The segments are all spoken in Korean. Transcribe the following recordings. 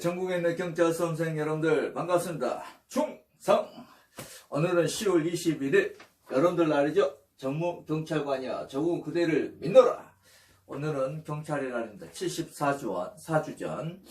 전국에 있는 경찰 수험생 여러분들 반갑습니다. 충성! 오늘은 10월 21일 여러분들 날이죠. 전문 경찰관이야 적응 그대를 믿노라. 오늘은 경찰의 날입니다. 74주 전.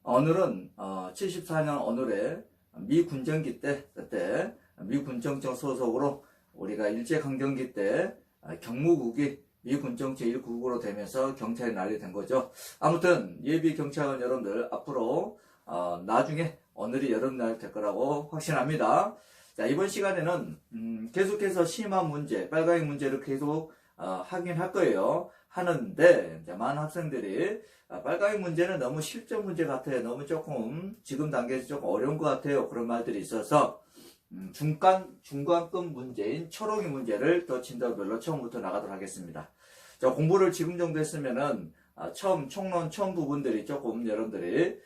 오늘은 74년 오늘에 미 군정기 때 그때 미 군정청 소속으로 우리가 일제강점기 때 경무국이 미 군정청 1국으로 되면서 경찰의 날이 된 거죠. 아무튼 예비 경찰관 여러분들 앞으로 나중에 오늘이 여러분 날이 될 거라고 확신합니다. 자, 이번 시간에는 계속해서 심화 문제, 빨강이 문제를 계속 하긴 할 거예요. 하는데 이제 많은 학생들이 빨강이 문제는 너무 실전 문제 같아요. 너무 조금 지금 단계에서 조금 어려운 것 같아요. 그런 말들이 있어서 중간급 문제인 초록이 문제를 또 진도별로 처음부터 나가도록 하겠습니다. 자, 공부를 지금 정도 했으면은 총론 처음 부분들이 조금 여러분들이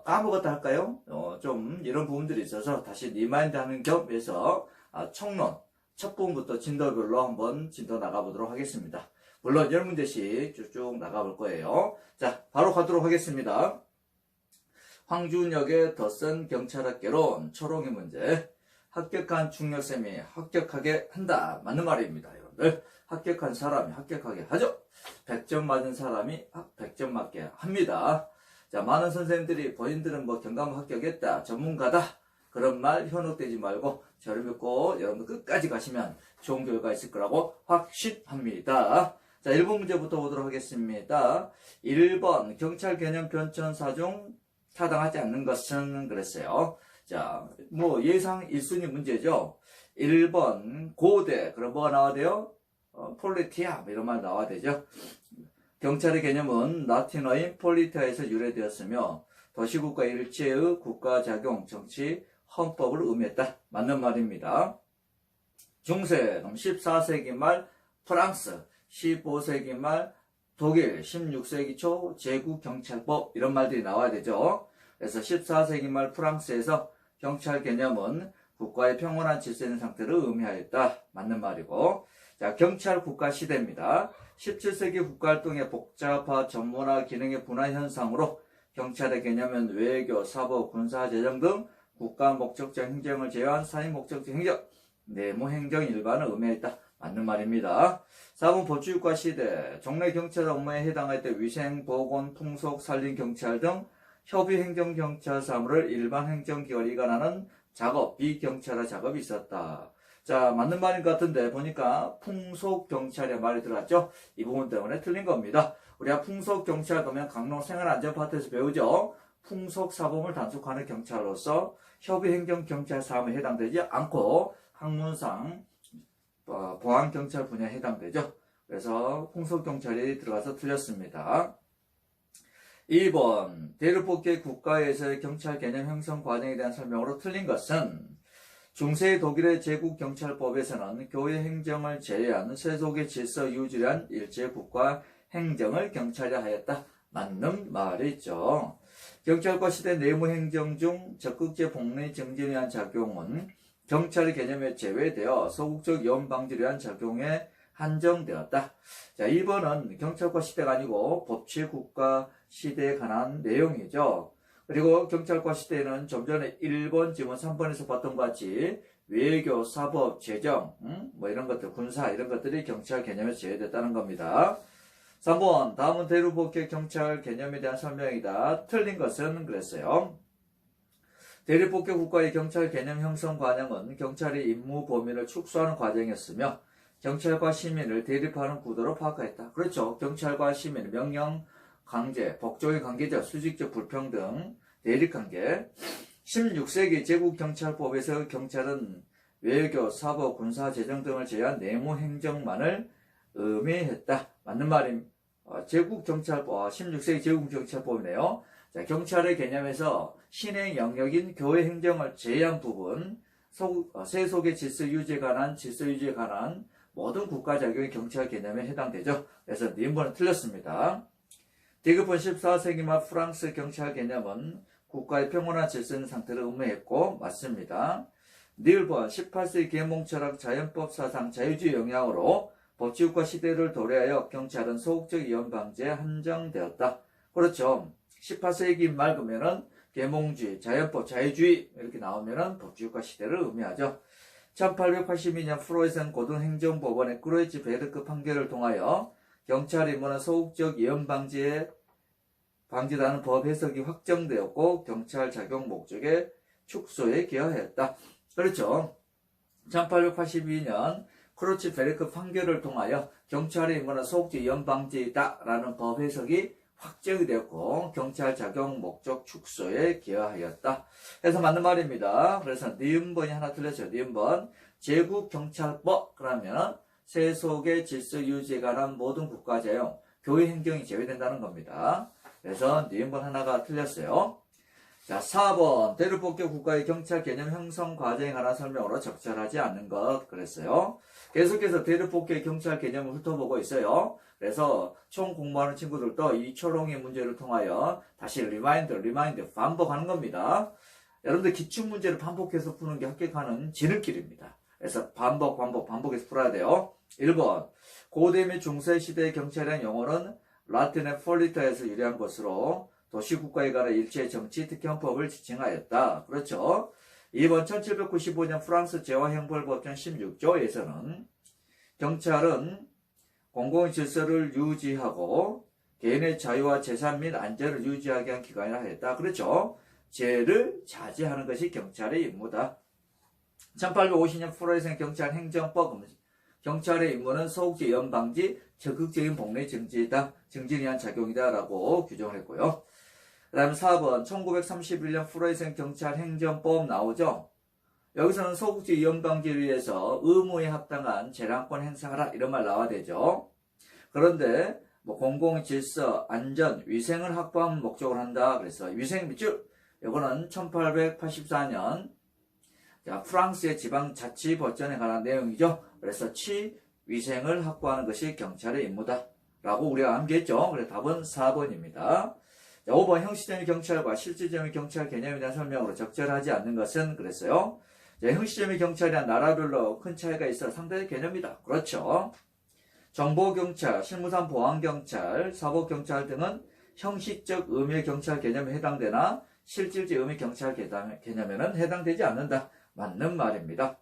까먹었다 할까요? 좀 이런 부분들이 있어서 다시 리마인드 하는 겸해서 총론 첫 부분부터 진도별로 한번 진도 나가보도록 하겠습니다. 물론 10문제씩 쭉쭉 나가볼 거예요. 자, 바로 가도록 하겠습니다. 황준혁의 더 센 경찰학개론 초록이 문제. 합격한 중학생이 합격하게 한다. 맞는 말입니다, 여러분들. 합격한 사람이 합격하게 하죠. 100점 맞은 사람이 100점 맞게 합니다. 자, 많은 선생님들이 본인들은 뭐 경감 합격했다, 전문가다, 그런 말 현혹되지 말고 저를 믿고 여러분들 끝까지 가시면 좋은 결과 있을 거라고 확신합니다. 자, 1번 문제부터 보도록 하겠습니다. 1번 경찰 개념 변천 사중 타당하지 않는 것은 그랬어요. 자, 뭐 예상 1순위 문제죠. 1번 고대, 그럼 뭐가 나와야 돼요? 폴리티아, 이런 말 나와야 되죠. 경찰의 개념은 라틴어인 폴리티아에서 유래되었으며 도시국가 일체의 국가작용, 정치, 헌법을 의미했다. 맞는 말입니다. 중세, 14세기 말 프랑스, 15세기 말 독일, 16세기 초 제국경찰법, 이런 말들이 나와야 되죠. 그래서 14세기 말 프랑스에서 경찰 개념은 국가의 평온한 질서 있는 상태를 의미하였다. 맞는 말이고, 자, 경찰 국가 시대입니다. 17세기 국가활동의 복잡화, 전문화, 기능의 분화 현상으로 경찰의 개념은 외교, 사법, 군사, 재정 등 국가 목적적 행정을 제외한 사회 목적적 행정, 내무 행정 일반을 의미했다. 맞는 말입니다. 4번 법치국가 시대, 종래 경찰 업무에 해당할 때 위생, 보건, 풍속, 산림 경찰 등 협의 행정 경찰 사무를 일반 행정기관이 이관하는 작업, 비경찰화 작업이 있었다. 자, 맞는 말인 것 같은데 보니까 풍속경찰의 말이 들어갔죠? 이 부분 때문에 틀린 겁니다. 우리가 풍속경찰 그러면 강릉 생활안전파트에서 배우죠? 풍속사범을 단속하는 경찰로서 협의행정경찰 사무에 해당되지 않고 학문상 보안경찰 분야에 해당되죠? 그래서 풍속경찰이 들어가서 틀렸습니다. 2번 대륙복귀 국가에서의 경찰 개념 형성 과정에 대한 설명으로 틀린 것은 중세 독일의 제국경찰법에서는 교회 행정을 제외한 세속의 질서 유지를 위한 일제국가 행정을 경찰화하였다. 맞는 말이죠. 경찰과 시대 내무행정 중 적극적 복리 정진에 의한 작용은 경찰의 개념에 제외되어 소극적 위험 방지를 위한 작용에 한정되었다. 자, 2번은 경찰과 시대가 아니고 법치국가 시대에 관한 내용이죠. 그리고 경찰과 시대에는 좀 전에 1번 지문 3번에서 봤던 것 같이 외교, 사법, 재정, 뭐 이런 것들, 군사 이런 것들이 경찰 개념에 제외됐다는 겁니다. 3번 다음은 대륙복귀 경찰 개념에 대한 설명이다. 틀린 것은 그랬어요. 대륙복귀 국가의 경찰 개념 형성 과정은 경찰의 임무 범위를 축소하는 과정이었으며 경찰과 시민을 대립하는 구도로 파악했다. 그렇죠. 경찰과 시민, 명령, 강제, 복종의 관계자, 수직적 불평등, 대립관계. 16세기 제국경찰법에서 경찰은 외교, 사법, 군사, 재정 등을 제외한 내무행정만을 의미했다. 맞는 말임. 16세기 제국경찰법이네요. 자, 경찰의 개념에서 신행 영역인 교회 행정을 제외한 부분, 세속의 질서 유지에 관한 모든 국가작용이 경찰 개념에 해당되죠. 그래서 님번은 틀렸습니다. 디귿번 14세기 말 프랑스 경찰 개념은 국가의 평온한 질서 있는 상태를 의미했고 맞습니다. 니을번 18세기 계몽철학 자연법 사상 자유주의 영향으로 법치국가 시대를 도래하여 경찰은 소극적 위험 방지에 한정되었다. 그렇죠. 18세기 말 그러면은 계몽주의, 자연법, 자유주의 이렇게 나오면은 법치국가 시대를 의미하죠. 1882년 프로이센 고등행정법원의 크로이츠 베르크 판결을 통하여 경찰 임무는 소극적 위험 방지라는 법 해석이 확정되었고 경찰 작용 목적의 축소에 기여하였다. 그렇죠. 1882년 크로이츠 베르크 판결을 통하여 경찰의 임무는 소극적 위험 방지다라는 법 해석이 확정이 되었고 경찰 작용 목적 축소에 기여하였다. 해서 맞는 말입니다. 그래서 니은번이 하나 틀렸죠. 니은번 제국경찰법 그러면 세속의 질서 유지에 관한 모든 국가제용 교회 행정이 제외된다는 겁니다. 그래서 니은번 하나가 틀렸어요. 자, 4번 대륙복격 국가의 경찰 개념 형성 과정에 관한 설명으로 적절하지 않는 것 그랬어요. 계속해서 대륙복격 경찰 개념을 훑어보고 있어요. 그래서 총 공부하는 친구들도 이 초롱의 문제를 통하여 다시 리마인드 반복하는 겁니다. 여러분들 기출문제를 반복해서 푸는 게 합격하는 지름길입니다. 그래서 반복해서 풀어야 돼요. 1번 고대 및 중세시대의 경찰이라는 용어는 라틴의 폴리타에서 유래한 것으로 도시국가에 관한 일체의 정치 특히 헌법을 지칭하였다. 그렇죠. 2번 1795년 프랑스 재화형벌법전 16조에서는 경찰은 공공의 질서를 유지하고 개인의 자유와 재산 및 안전을 유지하게 한 기관이라 했다. 그렇죠. 죄를 자제하는 것이 경찰의 임무다. 1850년 프로이센 경찰 행정법 경찰의 임무는 소극적 위험 방지, 적극적인 복리 정지에 의한 작용이다 라고 규정을 했고요. 그 다음에 4번 1931년 프로이센 경찰 행정법 나오죠. 여기서는 소극적 위험 방지를 위해서 의무에 합당한 재량권 행사하라 이런 말 나와야 되죠. 그런데 공공 질서, 안전, 위생을 확보하는 목적으로 한다. 그래서 위생 밑줄 이거는 1884년 프랑스의 지방자치법전에 관한 내용이죠. 그래서 위생을 확보하는 것이 경찰의 임무다 라고 우리가 암기했죠. 그래서 답은 4번입니다. 5번 형식점의 경찰과 실질점의 경찰 개념에 대한 설명으로 적절하지 않는 것은 그랬어요. 형식점의 경찰이란 나라별로 큰 차이가 있어 상당히 개념이다. 그렇죠. 정보경찰, 실무상 보안경찰, 사법경찰 등은 형식적 의미의 경찰 개념에 해당되나 실질적 의미의 경찰 개념에는 해당되지 않는다. 맞는 말입니다.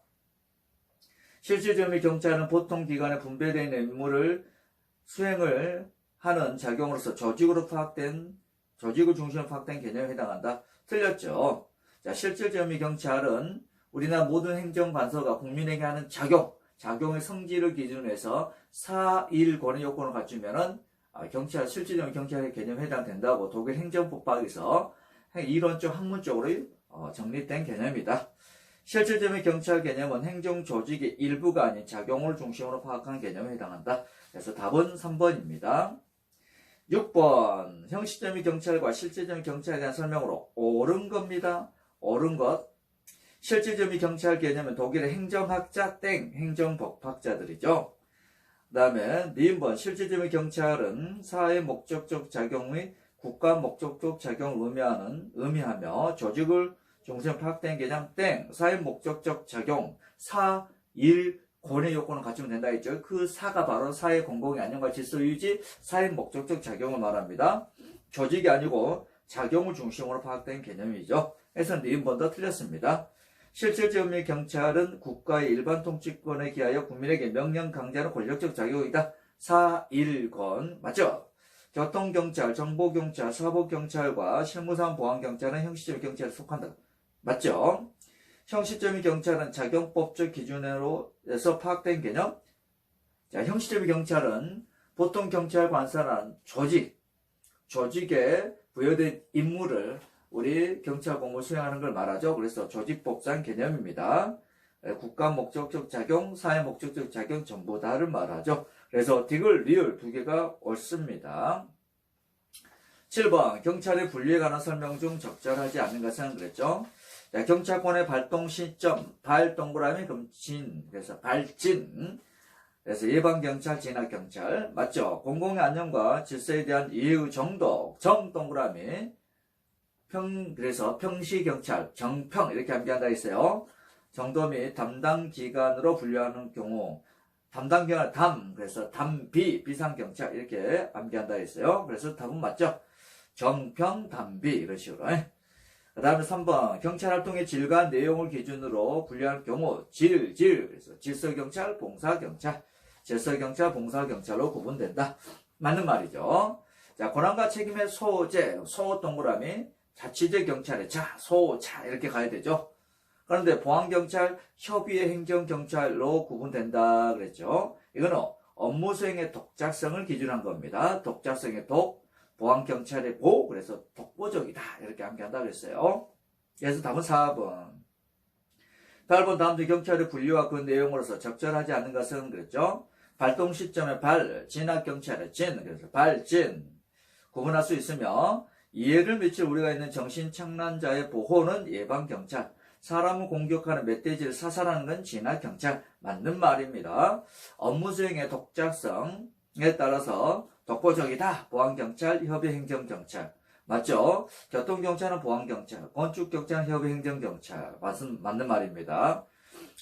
실질적 의미의 경찰은 보통 기관에 분배되어 있는 임무를 수행을 하는 작용으로서 조직을 중심으로 파악된 개념에 해당한다. 틀렸죠. 자, 실질적 의미의 경찰은 우리나라 모든 행정관서가 국민에게 하는 작용의 성질을 기준으로 해서 4.1권의 요건을 갖추면은 실질적 경찰의 개념에 해당된다고 독일 행정법학에서 이론적 학문적으로 정립된 개념이다. 실질적인 경찰 개념은 행정 조직의 일부가 아닌 작용을 중심으로 파악한 개념에 해당한다. 그래서 답은 3번입니다. 6번 형식점의 경찰과 실질점의 경찰에 대한 설명으로 옳은 겁니다. 옳은 것. 실질점의 경찰 개념은 독일의 행정학자 행정법학자들이죠. 그 다음에 니은번 실질점의 경찰은 사회 목적적 작용의 국가 목적적 작용을 의미하며 조직을 중심 파악된 개념 사회 목적적 작용 4.1권의 요건을 갖추면 된다 했죠. 그 4가 바로 사회 공공의 안녕과 질서 유지 사회 목적적 작용을 말합니다. 조직이 아니고 작용을 중심으로 파악된 개념이죠. 그래서 니은번도 틀렸습니다. 실질적인 경찰은 국가의 일반 통치권에 기하여 국민에게 명령 강제하는 권력적 작용이다. 4.1권 맞죠? 교통경찰, 정보경찰, 사법경찰과 실무상 보안경찰은 형식점의 경찰에 속한다. 맞죠? 형식점의 경찰은 작용법적 기준으로서 파악된 개념. 자, 형식점의 경찰은 보통 경찰 관사란 조직에 부여된 임무를 우리 경찰 공무를 수행하는 걸 말하죠. 그래서 조직법상 개념입니다. 국가 목적적 작용, 사회 목적적 작용 전부 다를 말하죠. 그래서 디귿, 리을 두 개가 옳습니다. 7번 경찰의 분리에 관한 설명 중 적절하지 않는 것은 그랬죠. 자, 경찰권의 발동 시점, 발 동그라미 그럼 진, 그래서 발진. 그래서 예방경찰, 진압경찰 맞죠. 공공의 안녕과 질서에 대한 이해의 정도, 정 동그라미. 그래서 평시경찰, 정평 이렇게 암기한다 했어요. 정도 및 담당 기관으로 분류하는 경우 담당기관 그래서 담비, 비상경찰 이렇게 암기한다 했어요. 그래서 답은 맞죠. 정평담비 이런 식으로. 그 다음에 3번 경찰 활동의 질과 내용을 기준으로 분류할 경우 그래서 질서경찰, 봉사경찰, 질서경찰, 봉사경찰로 구분된다. 맞는 말이죠. 자, 권한과 책임의 소재, 소 동그라미, 자치제 경찰의 자, 소, 자 이렇게 가야 되죠. 그런데 보안경찰, 협의의 행정경찰로 구분된다 그랬죠. 이거는 업무 수행의 독자성을 기준한 겁니다. 독자성의 독, 보안경찰의 보, 그래서 독보적이다 이렇게 암기한다 그랬어요. 그래서 답은 4번. 8번 다음 중 경찰의 분류와 그 내용으로서 적절하지 않은 것은 그랬죠. 발동 시점의 발, 진압경찰의 진, 그래서 발진 구분할 수 있으며 이해를 미칠 우리가 있는 정신착란자의 보호는 예방경찰, 사람을 공격하는 멧돼지를 사살하는 건 진압경찰. 맞는 말입니다. 업무 수행의 독자성에 따라서 독보적이다. 보안경찰, 협의행정경찰. 맞죠? 교통경찰은 보안경찰, 건축경찰은 협의행정경찰. 맞는 말입니다.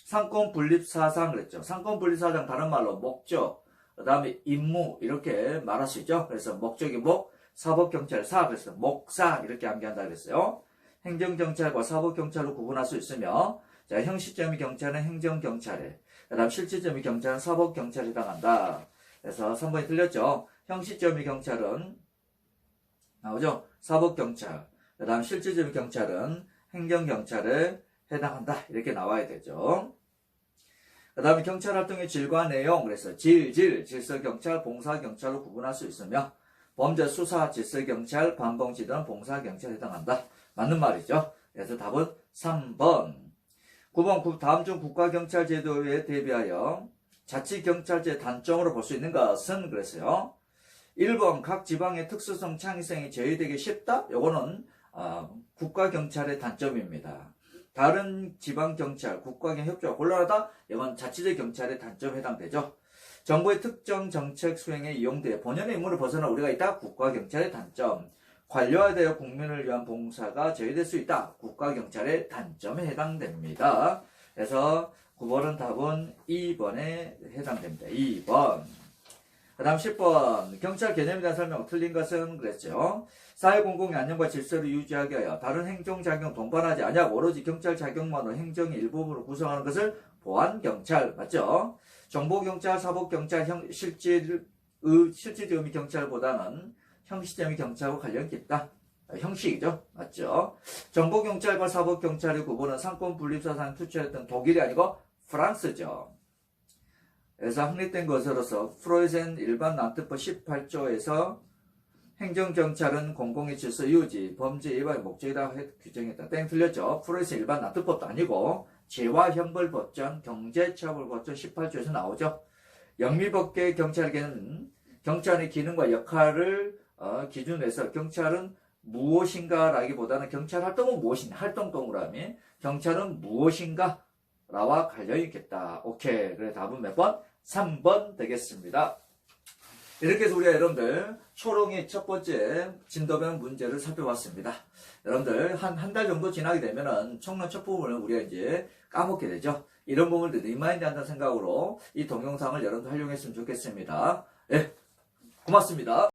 상권분립사상 그랬죠. 상권분립사상 다른 말로 목적, 그 다음에 임무 이렇게 말할 수 있죠. 그래서 목적이 목, 사법경찰 사, 그래서 목사 이렇게 암기한다 그랬어요. 행정경찰과 사법경찰로 구분할 수 있으며, 자, 형식점의 경찰은 행정경찰에, 그 다음 실질점의 경찰은 사법경찰에 해당한다. 그래서 3번이 틀렸죠. 형식점의 경찰은 나오죠. 사법경찰, 그 다음 실질점의 경찰은 행정경찰에 해당한다. 이렇게 나와야 되죠. 그 다음에 경찰 활동의 질과 내용, 그래서 질서경찰, 봉사경찰로 구분할 수 있으며, 범죄 수사, 질서경찰, 관봉지대는 봉사경찰에 해당한다. 맞는 말이죠. 그래서 답은 3번. 9번 다음 중 국가경찰 제도에 대비하여 자치경찰제 단점으로 볼 수 있는 것은 그랬어요. 1번 각 지방의 특수성, 창의성이 제외되기 쉽다. 요거는 국가경찰의 단점입니다. 다른 지방경찰, 국가경 협조가 곤란하다. 이건 자치제 경찰의 단점에 해당되죠. 정부의 특정 정책 수행에 이용돼 본연의 임무를 벗어나 우리가 있다. 국가경찰의 단점. 관료화되어 국민을 위한 봉사가 제외될 수 있다. 국가경찰의 단점에 해당됩니다. 그래서 9번은 답은 2번에 해당됩니다. 2번. 그 다음 10번. 경찰 개념에 대한 설명 틀린 것은 그랬죠. 사회공공의 안녕과 질서를 유지하기 위하여 다른 행정작용 동반하지 아니하고 오로지 경찰 작용만으로 행정의 일부분을 구성하는 것을 보안경찰. 맞죠? 정보경찰, 사법경찰, 실질의 의미 경찰보다는 형식점의 경찰과 관련이 깊다. 형식이죠. 맞죠? 정보경찰과 사법경찰의 구분은 상권분립사상에 투철했던 독일이 아니고 프랑스죠. 그래서 확립된 것으로서 프로이센 일반 난트법 18조에서 행정경찰은 공공의 질서 유지, 범죄 예방의 목적이다 규정했다. 땡 틀렸죠. 프로이센 일반 난트법도 아니고 재화형벌법전, 경제처벌법전 18조에서 나오죠. 영미법계 경찰에게는 경찰의 기능과 역할을 기준으로 해서 경찰은 무엇인가 라기보다는 경찰 활동은 무엇인가, 활동 동그라미, 경찰은 무엇인가 라와 관련이 있겠다. 오케이. 그래 답은 몇 번? 3번 되겠습니다. 이렇게 해서 우리가 여러분들 초롱이 첫 번째 진도변 문제를 살펴봤습니다. 여러분들 한 달 정도 지나게 되면은 총론 첫 부분을 우리가 이제 까먹게 되죠. 이런 부분을 리마인드 한다는 생각으로 이 동영상을 여러분들 활용했으면 좋겠습니다. 예, 고맙습니다.